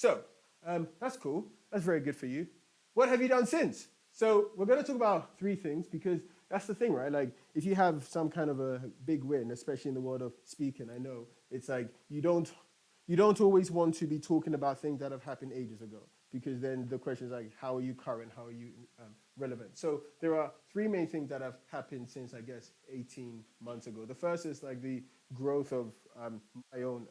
So that's cool. That's very good for you. What have you done since? So we're going to talk about three things because that's the thing, right? Like if you have some kind of a big win, especially in the world of speaking, I know it's like you don't always want to be talking about things that have happened ages ago because then the question is like, how are you current? How are you relevant? So there are three main things that have happened since, I guess, 18 months ago. The first is like the growth of my own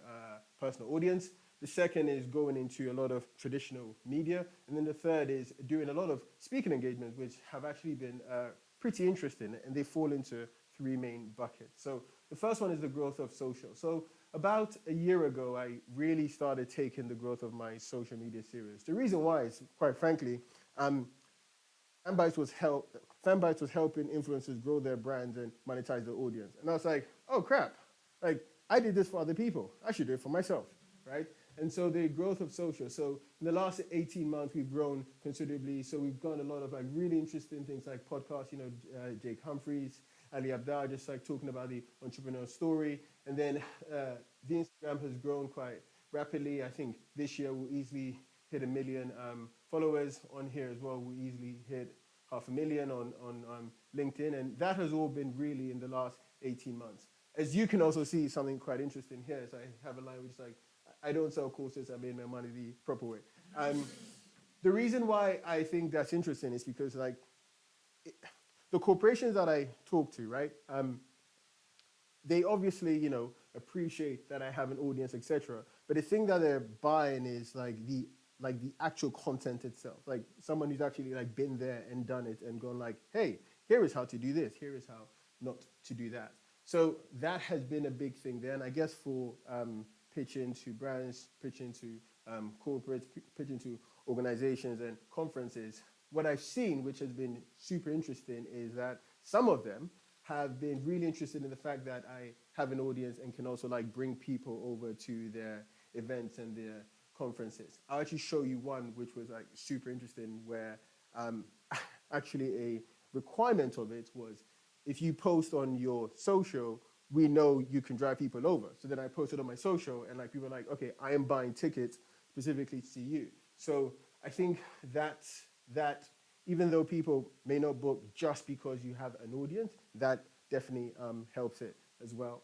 personal audience. The second is going into a lot of traditional media. And then the third is doing a lot of speaking engagements, which have actually been pretty interesting. And they fall into three main buckets. So the first one is the growth of social. So about a year ago, I really started taking the growth of my social media serious. The reason why is, quite frankly, Fanbytes was helping influencers grow their brands and monetize their audience. And I was like, oh crap, like I did this for other people. I should do it for myself, right? And so the growth of social. So in the last 18 months, we've grown considerably. So we've done a lot of like really interesting things like podcasts, Jake Humphreys, Ali Abdal, just like talking about the entrepreneur story. And then the Instagram has grown quite rapidly. I think this year we'll easily hit 1 million followers on here as well. We'll easily hit 500,000 on LinkedIn. And that has all been really in the last 18 months. As you can also see, something quite interesting here is I have a line which is like, I don't sell courses, I made my money the proper way. The reason why I think that's interesting is because like the corporations that I talk to, right? They obviously, appreciate that I have an audience, etc. But the thing that they're buying is like the actual content itself. Like someone who's actually like been there and done it and gone like, hey, here is how to do this, here is how not to do that. So that has been a big thing there. And I guess for pitching to brands, pitching to corporates, pitching to organizations and conferences, what I've seen, which has been super interesting, is that some of them have been really interested in the fact that I have an audience and can also like bring people over to their events and their conferences. I'll actually show you one which was like super interesting where actually a requirement of it was if you post on your social, we know you can drive people over. So then I posted on my social and like people were like, okay, I am buying tickets specifically to see you. So I think that even though people may not book just because you have an audience, that definitely helps it as well.